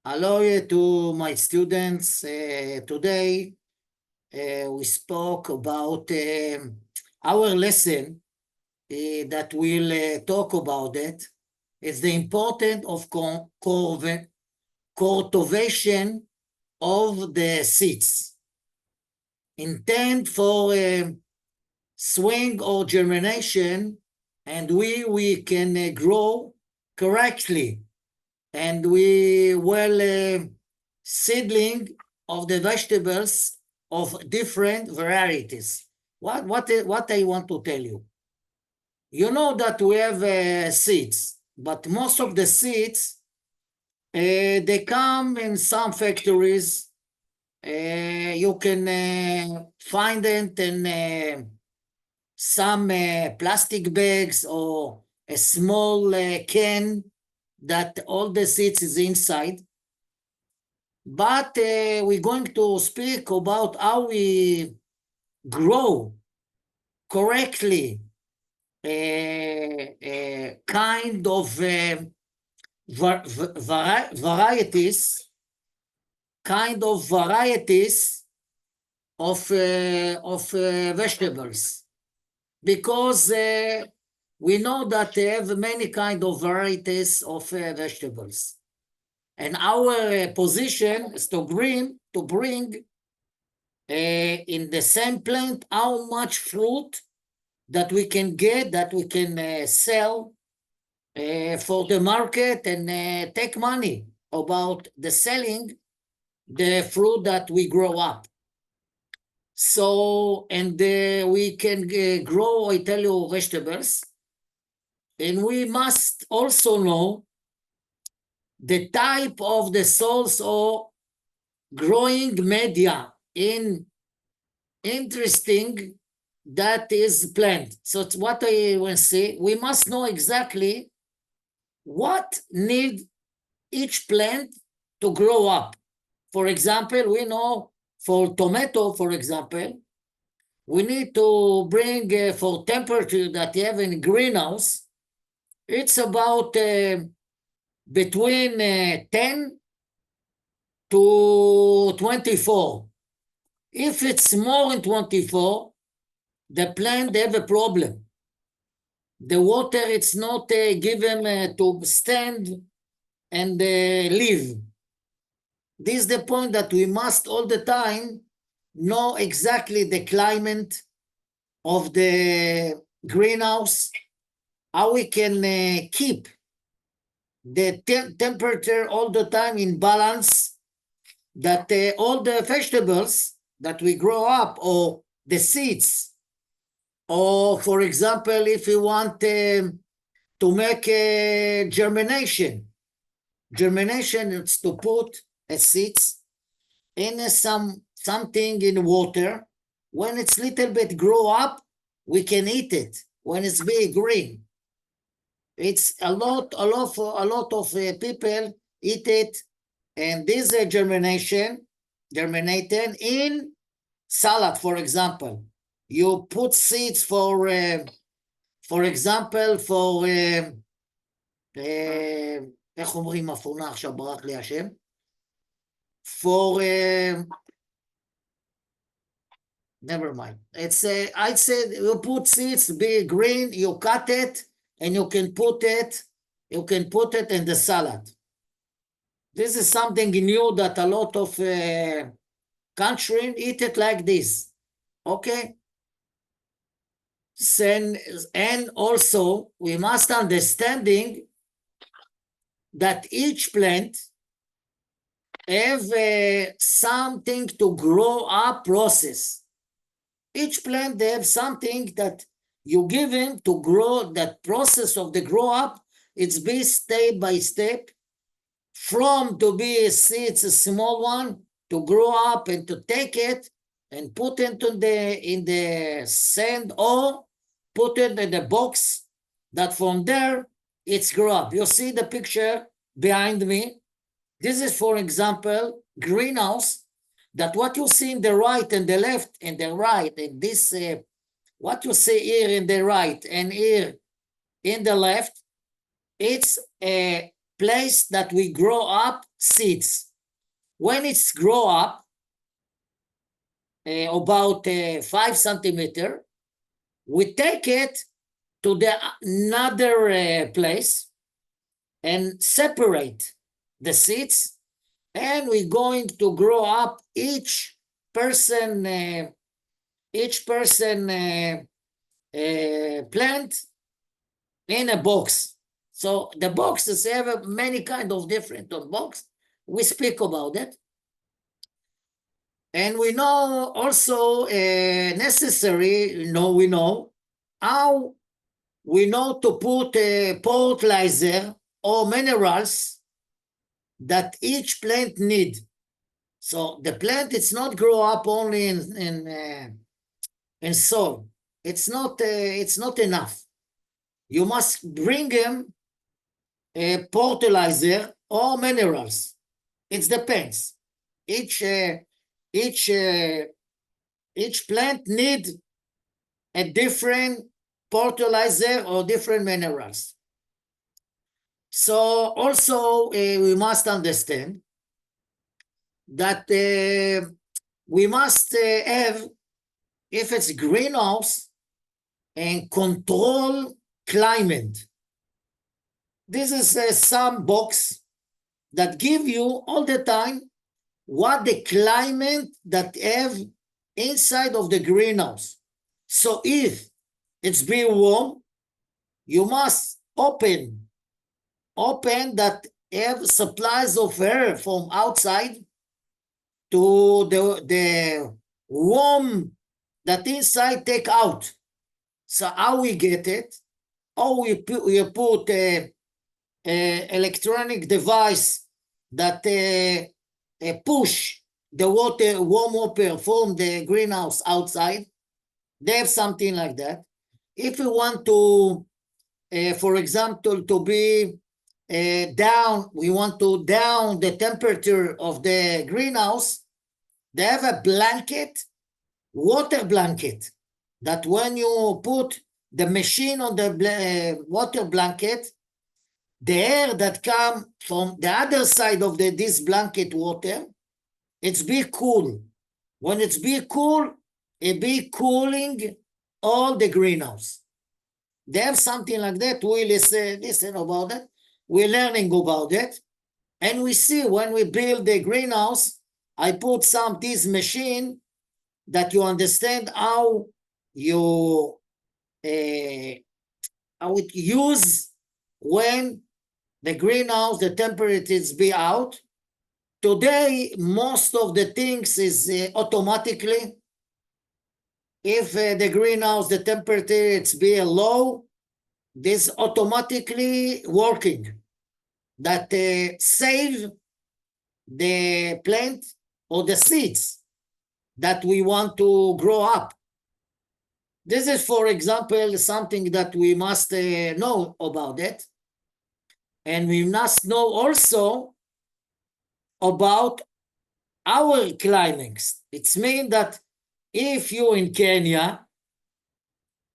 Hello to my students. Today we spoke about our lesson that we'll talk about it. It's the importance of cultivation of the seeds. Intent for swing or germination, and we can grow correctly. And we seedling of the vegetables of different varieties. What I want to tell you? You know that we have seeds, but most of the seeds they come in some factories. You can find it in some plastic bags or a small can that all the seeds is inside. But we're going to speak about how we grow correctly kind of varieties of vegetables, because we know that they have many kind of varieties of vegetables. And our position is to bring in the same plant how much fruit that we can get, that we can sell for the market and take money about the selling the fruit that we grow up. So, and we can grow, I tell you, vegetables. And we must also know the type of the source or growing media in interesting that is plant. So it's what I want to say. We must know exactly what need each plant to grow up. For example, we know for tomato, for example, we need to bring for temperature that you have in greenhouse, it's about between 10 to 24. If it's more than 24, the plant have a problem. The water, it's not given to stand and live. This is the point that we must all the time know exactly the climate of the greenhouse, how we can keep the temperature all the time in balance, that all the vegetables that we grow up, or the seeds, or for example, if you want to make a germination, it's to put a seeds in something in water. When it's little bit grow up, we can eat it. When it's big green, it's a lot of people eat it. And this germinated in salad, for example. You put seeds for example, for איך אומרים אפונה, עכשיו ברח לי השם, for never mind. It's I said you put seeds, be green, you cut it, and you can put it in the salad. This is something new that a lot of country eat it like this. Okay. And also we must understanding that each plant have something to grow up process. Each plant, they have something that you give him to grow. That process of the grow up, it's be step by step, from to be a seeds, a small one, to grow up and to take it and put it in the sand, or put it in the box, that from there it's grow up. You see the picture behind me. This is, for example, greenhouse, that what you see in the right and the left and the right, and this, what you see here in the right and here in the left, it's a place that we grow up seeds. When it's grow up, about 5 centimeter, we take it to the another place and separate the seeds, and we're going to grow up each person plant in a box. So the boxes have many kind of different box. We speak about it. And we know also necessary, we know how we know to put a fertilizer or minerals that each plant need. So the plant, it's not grow up only in soil. It's not enough. You must bring them a fertilizer or minerals. It depends. Each plant need a different fertilizer or different minerals. So also we must understand that we must have, if it's greenhouse, and control climate. This is some box that give you all the time what the climate that have inside of the greenhouse. So if it's being warm, you must open that have supplies of air from outside to the warm that inside take out. So how we get it? Or we put a electronic device that push the warm water from the greenhouse outside. They have something like that. If we want to, for example, to be down, we want to down the temperature of the greenhouse, they have a blanket, water blanket, that when you put the machine on the water blanket, the air that come from the other side of this blanket water, it's be cool. When it's be cool, it be cooling all the greenhouse. They have something like that. We listen about it. We're learning about it. And we see when we build the greenhouse, I put this machine that you understand how you how it use when the greenhouse, the temperatures be out. Today, most of the things is automatically. If the greenhouse, the temperature it's be low, this automatically working. That save the plant or the seeds that we want to grow up. This is, for example, something that we must know about it. And we must know also about our climates. It means that if you're in Kenya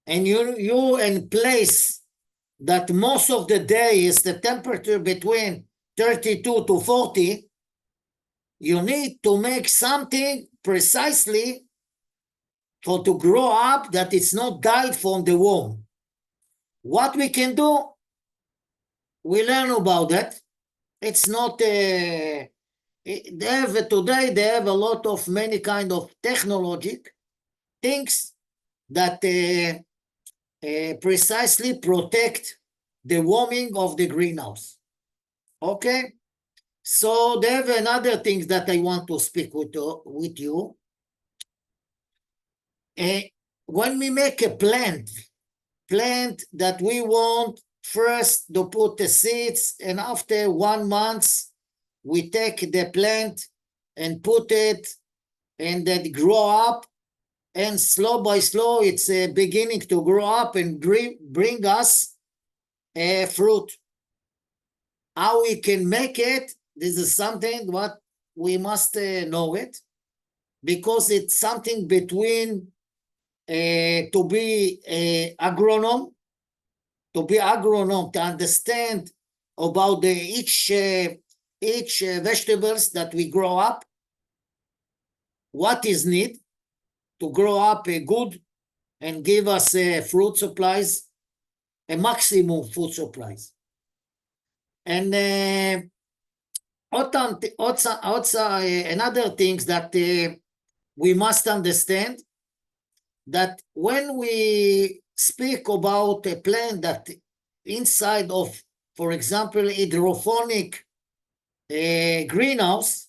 and you're in place that most of the day is the temperature between 32 to 40, you need to make something precisely to grow up that it's not died from the warm. What we can do, we learn about that. It's not, today they have a lot of many kind of technologic things that precisely protect the warming of the greenhouse. Okay? So they have another things that I want to speak with you. When we make a plant that we want first to put the seeds, and after 1 month, we take the plant and put it and then grow up, and slow by slow, it's beginning to grow up and bring us a fruit. How we can make it, this is something what we must know it, because it's something between to be agronome, to understand about each vegetables that we grow up, what is need to grow up a good and give us fruit supplies, a maximum food supplies. And also another things that we must understand, that when we speak about a plant that inside of, for example, hydroponic greenhouse,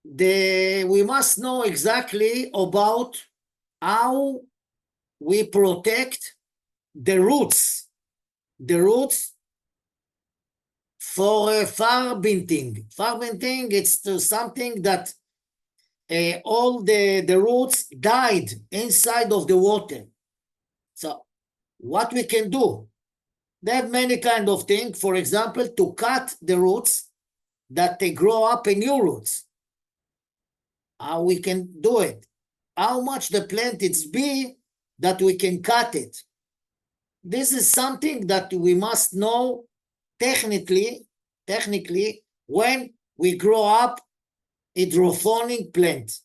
we must know exactly about how we protect the roots for fermenting. Fermenting, it's something that all the roots died inside of the water. So what we can do? They have many kind of things. For example, to cut the roots that they grow up in new roots. How we can do it? How much the plant it's be that we can cut it? This is something that we must know technically when we grow up hydroponic plant.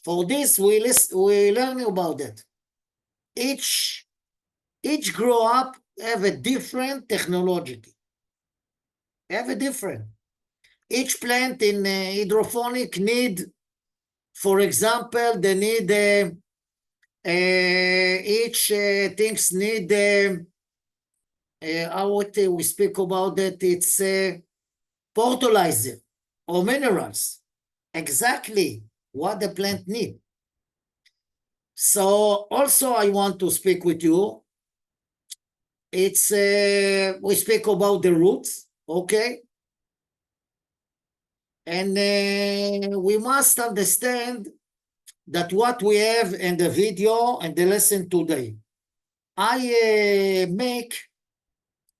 For this, we learn about that. Each grow up have a different technology. Have a different. Each plant in hydroponic need, for example, they need each things need we speak about that, it's fertilizer or minerals, exactly what the plant need. So also I want to speak with you, it's we speak about the roots, okay, and we must understand that what we have in the video and the lesson today. I make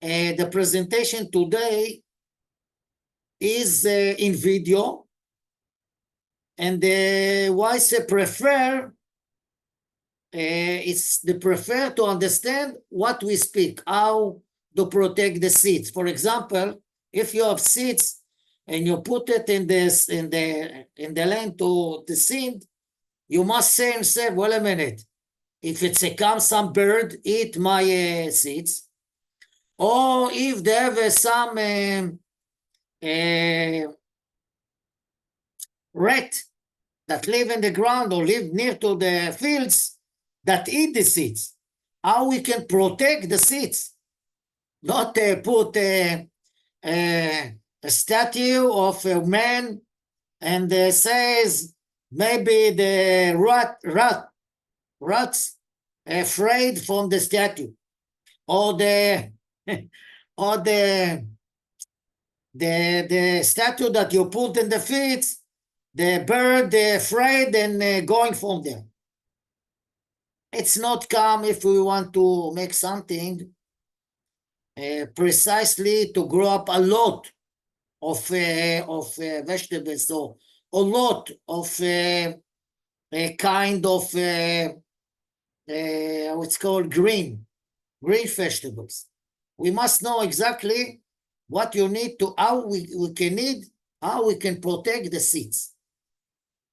the presentation today is in video, and why I prefer, it's the prefer to understand what we speak, how to protect the seeds. For example, if you have seeds and you put it in the land to the seed, you must say and say, wait a minute, if it's comes some bird eat my seeds, or if they have some rat that live in the ground or live near to the fields that eat the seeds, how we can protect the seeds, not put a statue of a man and says maybe the rats afraid from the statue, or the or the statue that you put in the fields, the bird afraid and going from there. It's not come if we want to make something precisely to grow up a lot of vegetables, so a lot of a kind of what's called green vegetables. We must know exactly what you need to, how we can protect the seeds.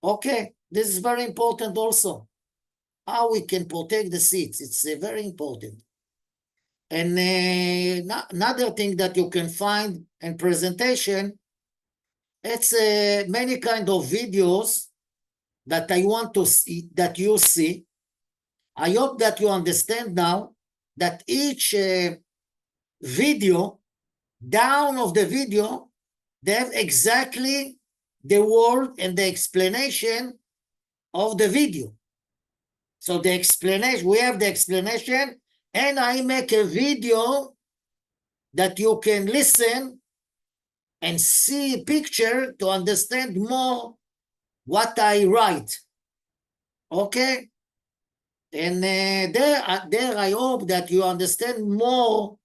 Okay, this is very important also. How we can protect the seeds, it's very important. And another thing that you can find in presentation, it's many kind of videos that I want to see, that you see. I hope that you understand now that each video, down of the video, they have exactly the word and the explanation of the video. So the explanation, we have the explanation, and I make a video that you can listen and see a picture to understand more what I write. Okay? And there I hope that you understand more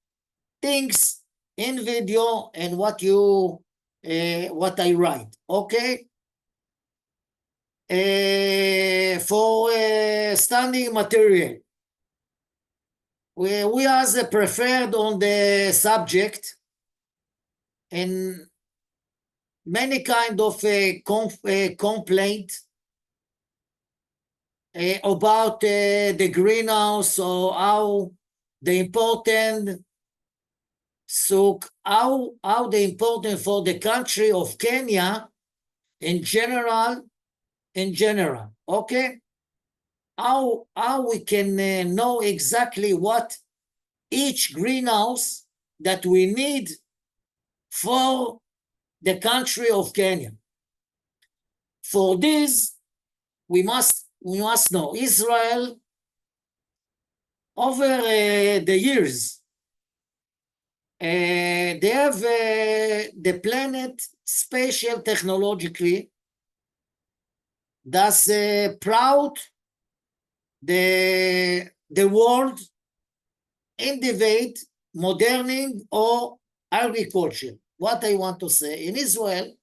things in video and what I write. Okay? For studying material, we are the preferred on the subject, and many kind of complaint about the greenhouse, or how the important, so how the important for the country of Kenya in general, okay? How we can know exactly what each greenhouse that we need for the country of Kenya. For this, we must know Israel, over the years, they have the planet spatial technologically that's proud the world innovate moderning or agriculture. What I want to say in Israel,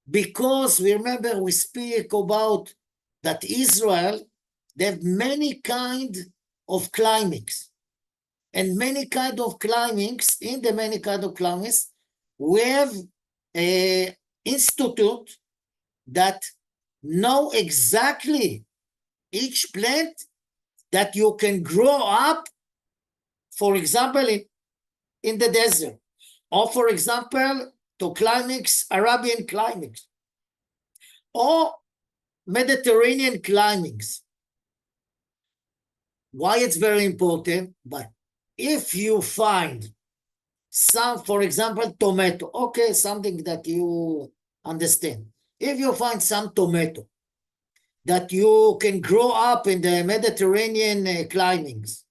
because we remember we speak about that Israel, they have many kind of climates, and many kind of climates. In the many kind of climates, we have a institute that know exactly each plant that you can grow up, for example, in the desert, or for example, to climates, Arabian climates, or Mediterranean climates. Why it's very important? But if you find some, for example, tomato, okay, something that you understand. If you find some tomato that you can grow up in the Mediterranean climates,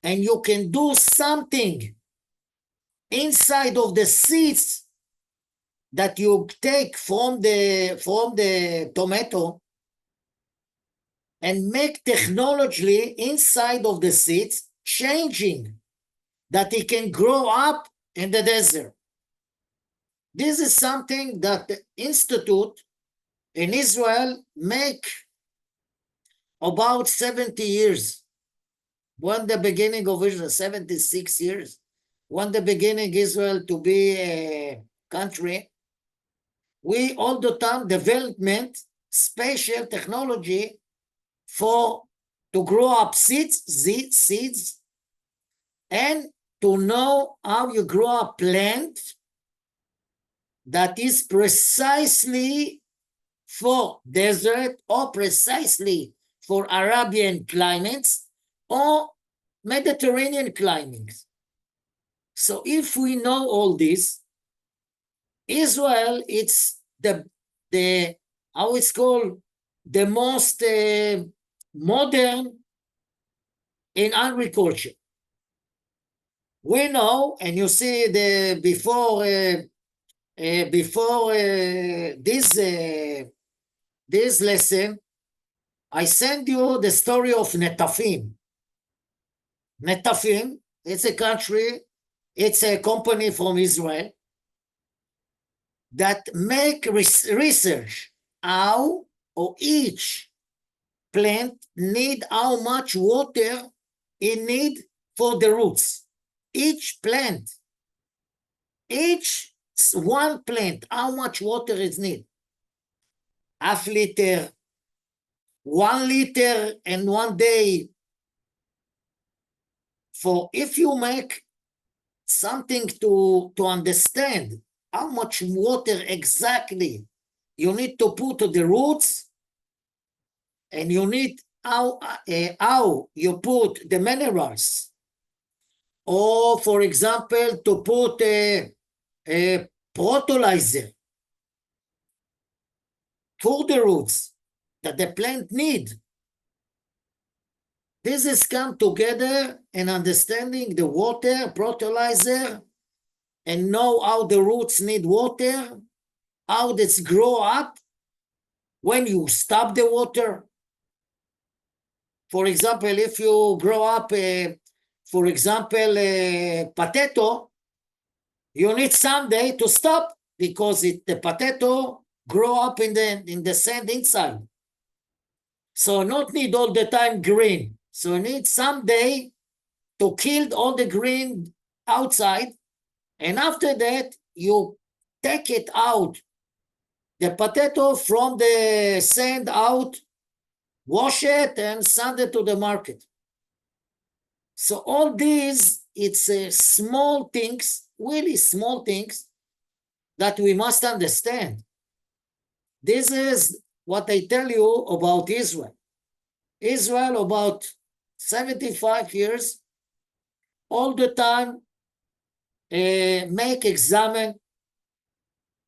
and you can do something inside of the seeds that you take from the tomato, and make technology inside of the seeds, changing that it can grow up in the desert. This is something that the Institute in Israel make about 70 years. When the beginning of Israel, 76 years, when the beginning Israel to be a country, we all the time development spatial technology to grow up seeds, and to know how you grow a plant that is precisely for desert, or precisely for Arabian climates, or Mediterranean climates. So if we know all this, Israel, it's the how it's called, the most modern in agriculture. We know, and you see the before this lesson, I send you the story of Netafim. Netafim, it's a country, it's a company from Israel that make research how or each plant need, how much water it need for the roots. Each plant, each one plant, how much water is need. Half liter, 1 liter in 1 day. For if you make something to understand how much water exactly you need to put to the roots, and you need how you put the minerals, or for example, to put a fertilizer for the roots that the plant need. This is come together in understanding the water, fertilizer, and know how the roots need water, how this grow up when you stop the water. For example, if you grow up, for example, potato, you need someday to stop, because the potato grow up in the sand inside. So not need all the time green. So you need someday to kill all the green outside. And after that, you take it out, the potato from the sand out, wash it and send it to the market. So all these, it's small things, really small things that we must understand. This is what I tell you about Israel. Israel, about 75 years, all the time, make examine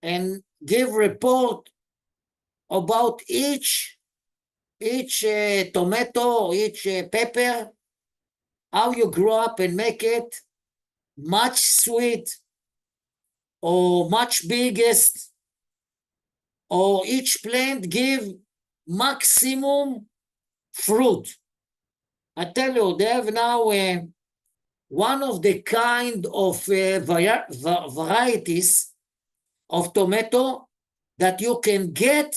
and give report about each tomato, each pepper, how you grow up and make it much sweet or much biggest, or each plant give maximum fruit. I tell you, they have now one of the kind of varieties of tomato that you can get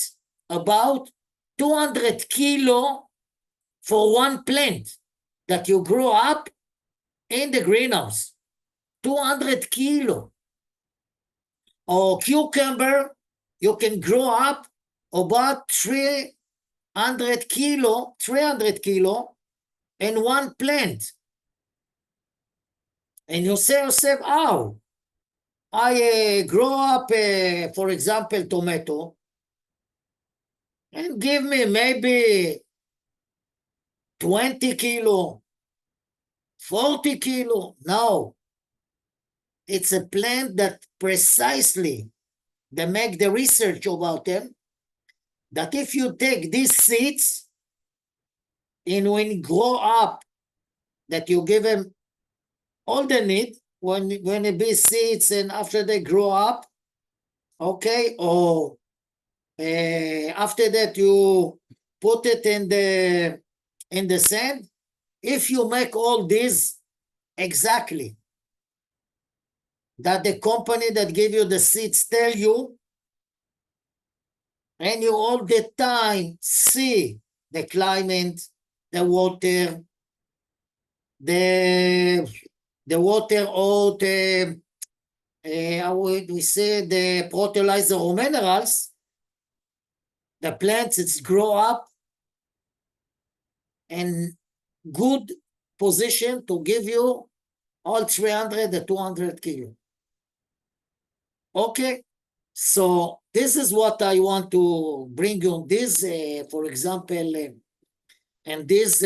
about 200 kilo for one plant that you grow up in the greenhouse. 200 kilo. Or cucumber, you can grow up about 300 kilo in one plant. And you say yourself, how? I grow up, for example, tomato, and give me maybe 20 kilo, 40 kilo. No. It's a plant that precisely, they make the research about them, that if you take these seeds and when you grow up, that you give them all they need when it be seeds and after they grow up, okay, or after that you put it in the sand. If you make all this exactly that the company that give you the seeds tell you, and you all the time see the climate, the water, the water, or the how would we say, the fertilizer or minerals, the plants it's grow up in good position to give you all 300 to 200 kilo. Okay, so this is what I want to bring you on this, for example, and this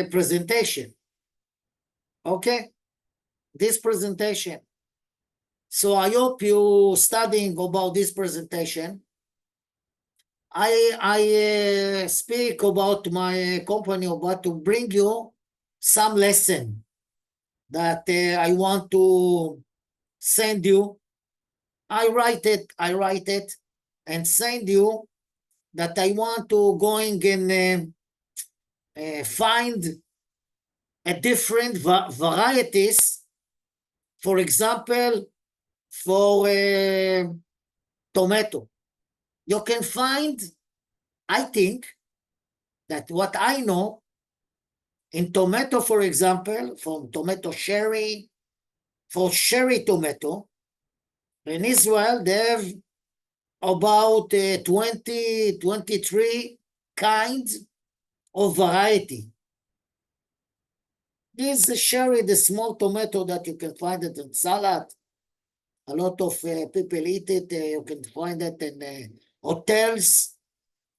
presentation. Okay, this presentation. So I hope you studying about this presentation. I speak about my company, about to bring you some lesson that I want to send you. I write it and send you, that I want to going and find a different varieties, for example, for tomato. You can find, I think, that what I know, in tomato, for example, from tomato cherry, for cherry tomato, in Israel, they have about 20, 23 kinds of variety. This is cherry, the small tomato that you can find it in salad. A lot of people eat it. You can find it in hotels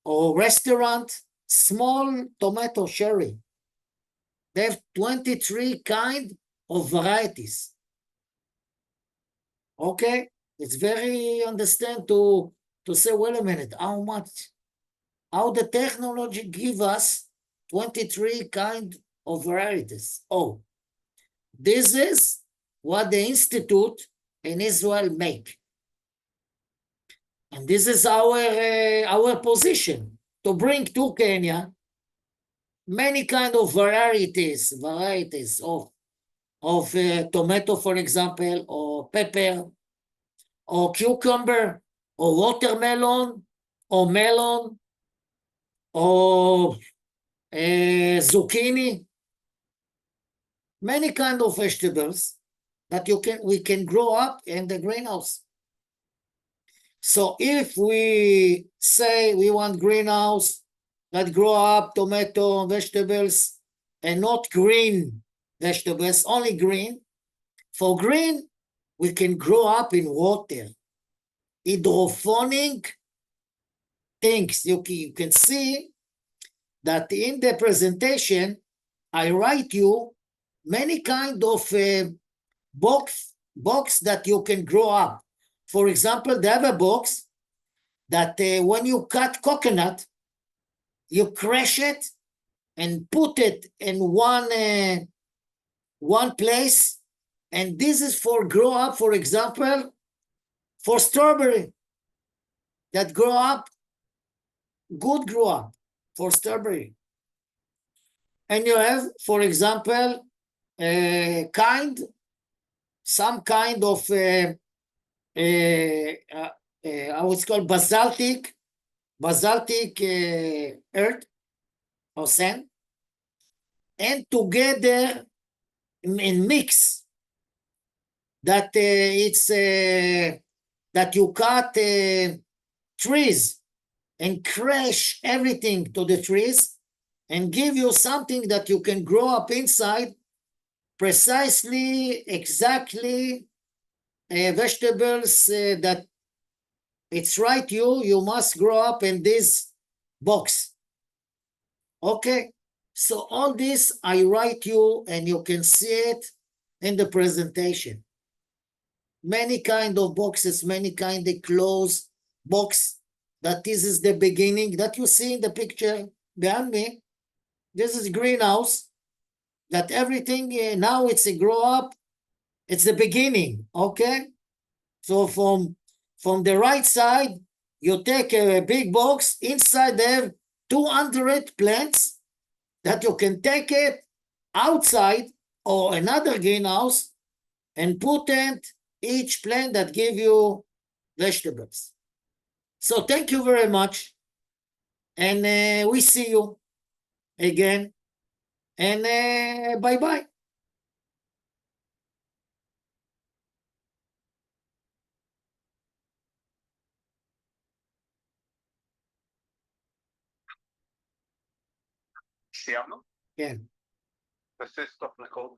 or restaurant. Small tomato cherry. They have 23 kind of varieties. Okay, it's very understand to say, wait a minute, how much, how the technology give us 23 kind of varieties. Oh, this is what the institute in Israel make. And this is our position, to bring to Kenya many kind of varieties of tomato, for example, or pepper, or cucumber, or watermelon, or melon, or zucchini, many kind of vegetables that we can grow up in the greenhouse. So if we say we want greenhouse that grow up tomato, vegetables, and not green vegetables, only green, for green, we can grow up in water. Hydroponic things. You can see that in the presentation, I write you many kind of box that you can grow up. For example, they have a box that when you cut coconut, you crush it and put it in one place, and this is for grow up, for example, for strawberry that grow up, good grow up for strawberry. And you have, for example, some kind of how it's called basaltic earth or sand, and together in mix that it's that you cut trees and crash everything to the trees and give you something that you can grow up inside precisely, exactly vegetables that it's right you must grow up in this box. Okay, so all this I write you and you can see it in the presentation. Many kind of boxes, many kind of closed box, that this is the beginning that you see in the picture behind me. This is greenhouse, that everything now it's a grow up, it's the beginning, okay? So from the right side, you take a big box, inside there 200 plants that you can take it outside or another greenhouse and put it each plant that give you vegetables. So thank you very much, and we see you again, and bye-bye. סיימנו? כן. תעשה סטופ רקורד.